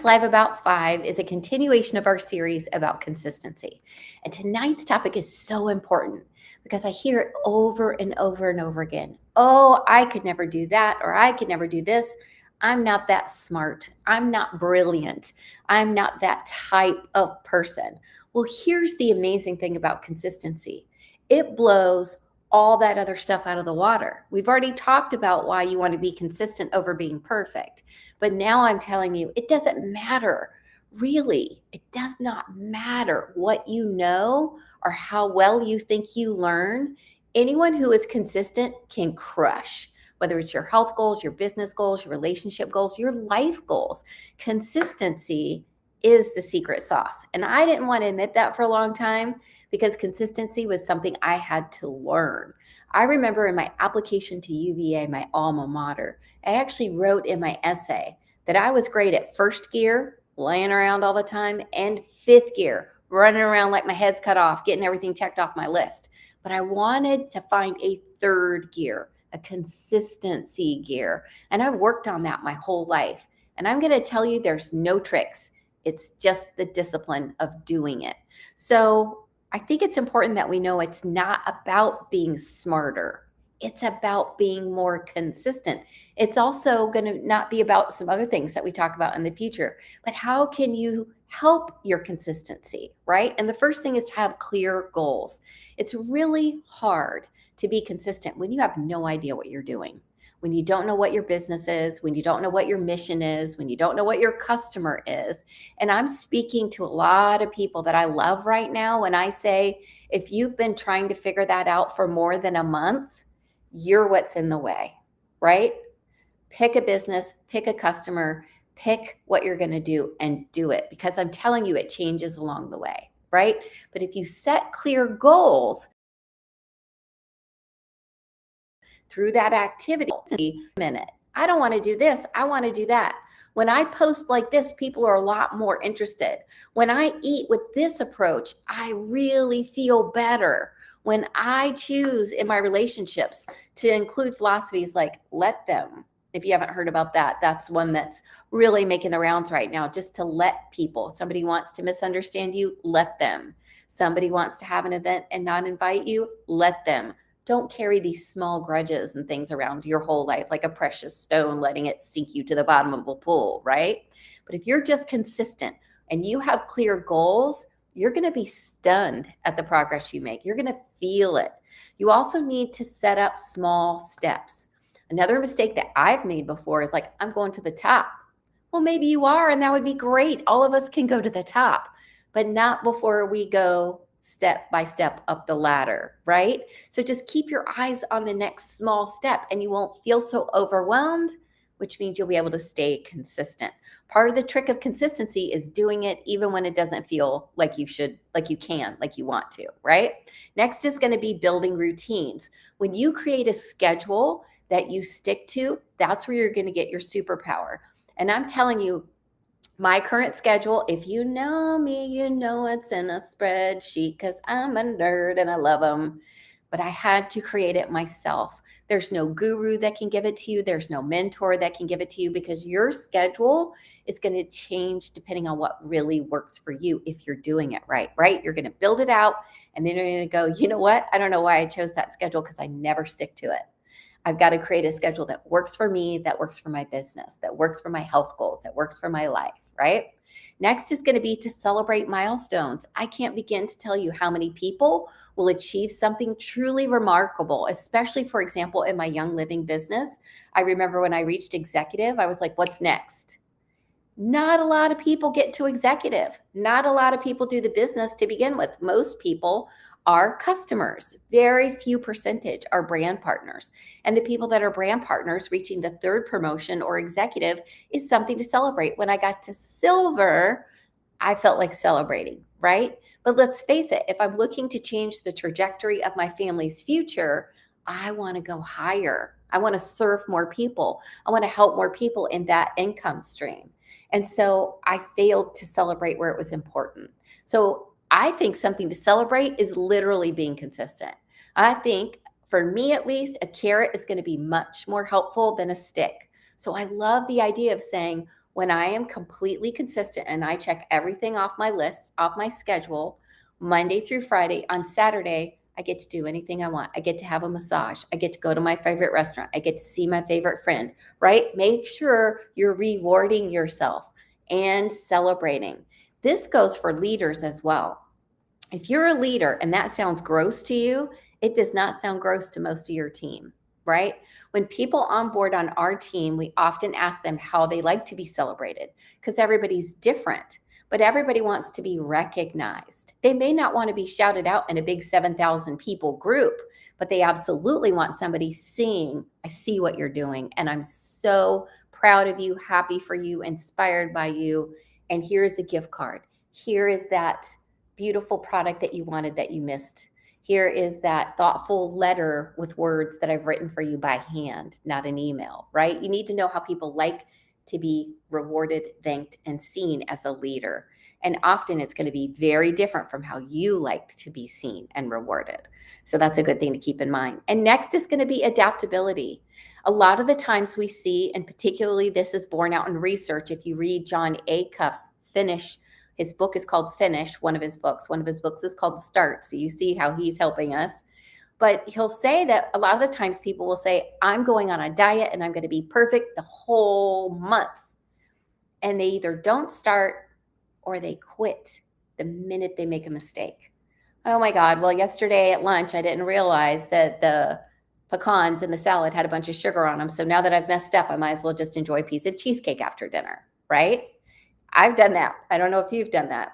Live About Five is a continuation of our series about consistency. And tonight's topic is so important because I hear it over and over and over again. Oh, I could never do that, or I could never do this. I'm not that smart. I'm not brilliant. I'm not that type of person. Well, here's the amazing thing about consistency it blows all that other stuff out of the water. We've already talked about why you want to be consistent over being perfect. But now I'm telling you, it doesn't matter. Really, it does not matter what you know or how well you think you learn. Anyone who is consistent can crush, whether it's your health goals, your business goals, your relationship goals, your life goals. Consistency is the secret sauce. And I didn't want to admit that for a long time because consistency was something I had to learn. I remember in my application to UVA, my alma mater, I actually wrote in my essay that I was great at first gear, laying around all the time, and fifth gear, running around like my head's cut off, getting everything checked off my list. But I wanted to find a third gear, a consistency gear. And I've worked on that my whole life. And I'm going to tell you there's no tricks. It's just the discipline of doing it. So I think it's important that we know it's not about being smarter. It's about being more consistent. It's also going to not be about some other things that we talk about in the future, but how can you help your consistency, right? And the first thing is to have clear goals. It's really hard to be consistent when you have no idea what you're doing, when you don't know what your business is, when you don't know what your mission is, when you don't know what your customer is. And I'm speaking to a lot of people that I love right now when I say, if you've been trying to figure that out for more than a month, you're what's in the way, right? Pick a business, pick a customer, pick what you're going to do and do it because I'm telling you, it changes along the way, right? But if you set clear goals through that activity, minute, I don't want to do this, I want to do that. When I post like this, people are a lot more interested. When I eat with this approach, I really feel better. When I choose in my relationships to include philosophies like let them, if you haven't heard about that, that's one that's really making the rounds right now, just to let people. Somebody wants to misunderstand you, let them. Somebody wants to have an event and not invite you, let them. Don't carry these small grudges and things around your whole life like a precious stone, letting it sink you to the bottom of a pool, right? But if you're just consistent and you have clear goals, you're going to be stunned at the progress you make. You're going to feel it. You also need to set up small steps. Another mistake that I've made before is like, I'm going to the top. Well, maybe you are, and that would be great. All of us can go to the top, but not before we go step by step up the ladder, right? So just keep your eyes on the next small step and you won't feel so overwhelmed, which means you'll be able to stay consistent. Part of the trick of consistency is doing it even when it doesn't feel like you should, like you can, like you want to, right? Next is going to be building routines. When you create a schedule that you stick to, that's where you're going to get your superpower. And I'm telling you, my current schedule, if you know me, you know it's in a spreadsheet because I'm a nerd and I love them. But I had to create it myself. There's no guru that can give it to you. There's no mentor that can give it to you because your schedule is going to change depending on what really works for you if you're doing it right, right? You're going to build it out and then you're going to go, you know what? I don't know why I chose that schedule because I never stick to it. I've got to create a schedule that works for me, that works for my business, that works for my health goals, that works for my life, right? Next is going to be to celebrate milestones. I can't begin to tell you how many people will achieve something truly remarkable, especially, for example, in my Young Living business. I remember when I reached executive, I was like, what's next? Not a lot of people get to executive. Not a lot of people do the business to begin with. Most people are customers. Very few percentage are brand partners. And the people that are brand partners reaching the third promotion or executive is something to celebrate. When I got to silver, I felt like celebrating, right? But let's face it, if I'm looking to change the trajectory of my family's future, I want to go higher. I want to serve more people. I want to help more people in that income stream. And so I failed to celebrate where it was important. So I think something to celebrate is literally being consistent. I think, for me at least, a carrot is going to be much more helpful than a stick. So I love the idea of saying, When I am completely consistent and I check everything off my list, off my schedule, Monday through Friday, on Saturday, I get to do anything I want. I get to have a massage. I get to go to my favorite restaurant. I get to see my favorite friend, right? Make sure you're rewarding yourself and celebrating. This goes for leaders as well. If you're a leader and that sounds gross to you, it does not sound gross to most of your team, right? When people onboard on our team, we often ask them how they like to be celebrated because everybody's different, but everybody wants to be recognized. They may not want to be shouted out in a big 7,000 people group, but they absolutely want somebody seeing, I see what you're doing, and I'm so proud of you, happy for you, inspired by you. And here is a gift card. Here is that beautiful product that you wanted that you missed. Here is that thoughtful letter with words that I've written for you by hand, not an email, right? You need to know how people like to be rewarded, thanked, and seen as a leader. And often it's going to be very different from how you like to be seen and rewarded. So that's a good thing to keep in mind. And next is going to be adaptability. A lot of the times we see, and particularly this is borne out in research, if you read John Acuff's Finish, his book is called Finish, one of his books. One of his books is called Start. So you see how he's helping us. But he'll say that a lot of the times people will say, I'm going on a diet and I'm going to be perfect the whole month. And they either don't start or they quit the minute they make a mistake. Oh my God. Well, yesterday at lunch, I didn't realize that the pecans in the salad had a bunch of sugar on them. So now that I've messed up, I might as well just enjoy a piece of cheesecake after dinner, right? I've done that. I don't know if you've done that.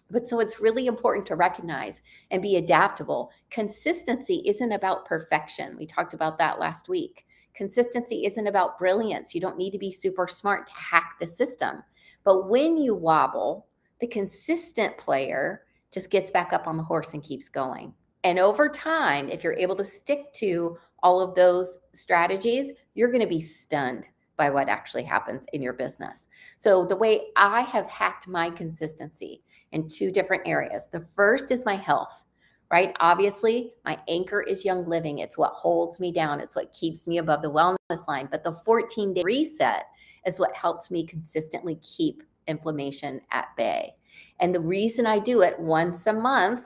But so it's really important to recognize and be adaptable. Consistency isn't about perfection. We talked about that last week. Consistency isn't about brilliance. You don't need to be super smart to hack the system. But when you wobble, the consistent player just gets back up on the horse and keeps going. And over time, if you're able to stick to all of those strategies, you're going to be stunned by what actually happens in your business. So the way I have hacked my consistency in two different areas. The first is my health, right? Obviously, my anchor is Young Living. It's what holds me down. It's what keeps me above the wellness line. But the 14-day reset is what helps me consistently keep inflammation at bay. And the reason I do it once a month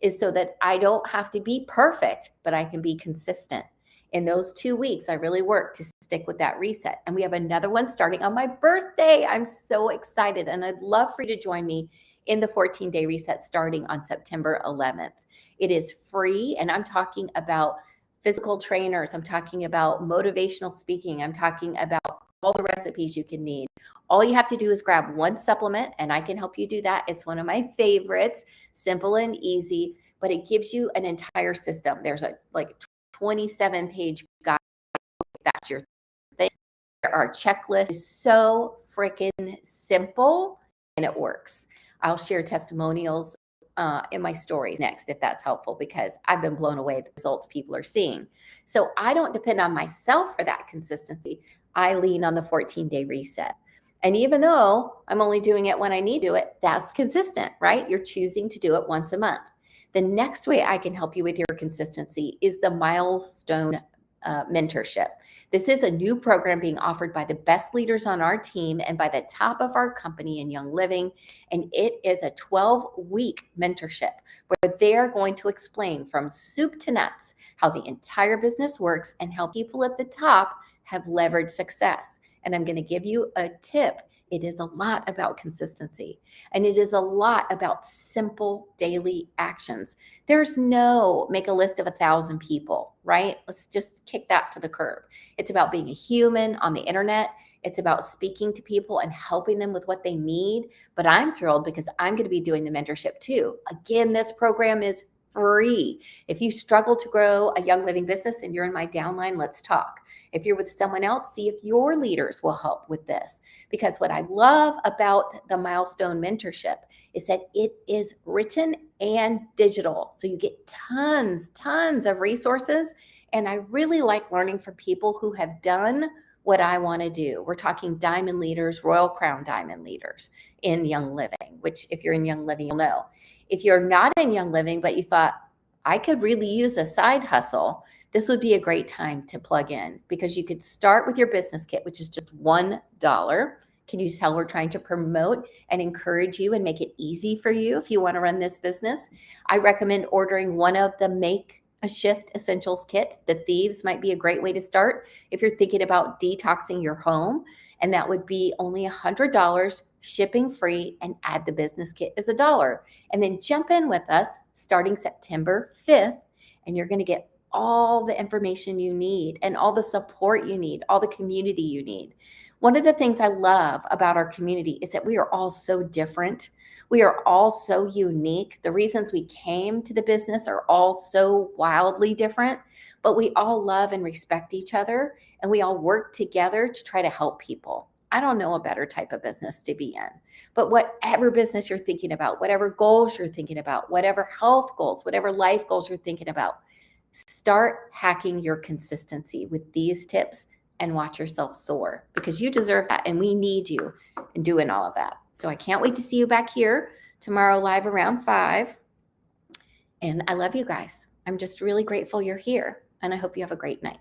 is so that I don't have to be perfect, but I can be consistent. In those 2 weeks, I really work to stick with that reset. And we have another one starting on my birthday. I'm so excited. And I'd love for you to join me in the 14-day reset starting on September 11th. It is free. And I'm talking about physical trainers. I'm talking about motivational speaking. I'm talking about all the recipes you can need. All you have to do is grab one supplement and I can help you do that. It's one of my favorites, simple and easy, but it gives you an entire system. There's a 27-page guide. That's your thing. There are checklists. It's so freaking simple and it works. I'll share testimonials in my stories next if that's helpful because I've been blown away at the results people are seeing. So I don't depend on myself for that consistency. I lean on the 14-day reset. And even though I'm only doing it when I need to do it, that's consistent, right? You're choosing to do it once a month. The next way I can help you with your consistency is the milestone mentorship. This is a new program being offered by the best leaders on our team and by the top of our company in Young Living. And it is a 12-week mentorship where they're going to explain from soup to nuts how the entire business works and how people at the top have leveraged success. And I'm going to give you a tip. It is a lot about consistency and it is a lot about simple daily actions. There's no make a list of 1,000 people, right? Let's just kick that to the curb. It's about being a human on the internet. It's about speaking to people and helping them with what they need. But I'm thrilled because I'm going to be doing the mentorship too. Again, this program is free. If you struggle to grow a Young Living business and you're in my downline, let's talk. If you're with someone else, see if your leaders will help with this. Because what I love about the Milestone Mentorship is that it is written and digital. So you get tons of resources. And I really like learning from people who have done what I want to do. We're talking diamond leaders, Royal Crown diamond leaders in Young Living, which if you're in Young Living, you'll know. If you're not in Young Living, but you thought, I could really use a side hustle, this would be a great time to plug in because you could start with your business kit, which is just $1. Can you tell we're trying to promote and encourage you and make it easy for you if you want to run this business? I recommend ordering one of the Make a Shift Essentials kit. The Thieves might be a great way to start if you're thinking about detoxing your home. And that would be only $100, shipping free, and add the business kit as $1. And then jump in with us starting September 5th, and you're going to get all the information you need and all the support you need, all the community you need. One of the things I love about our community is that we are all so different. We are all so unique. The reasons we came to the business are all so wildly different, but we all love and respect each other, and we all work together to try to help people. I don't know a better type of business to be in, but whatever business you're thinking about, whatever goals you're thinking about, whatever health goals, whatever life goals you're thinking about, start hacking your consistency with these tips and watch yourself soar, because you deserve that and we need you in doing all of that. So I can't wait to see you back here tomorrow live around 5. And I love you guys. I'm just really grateful you're here, and I hope you have a great night.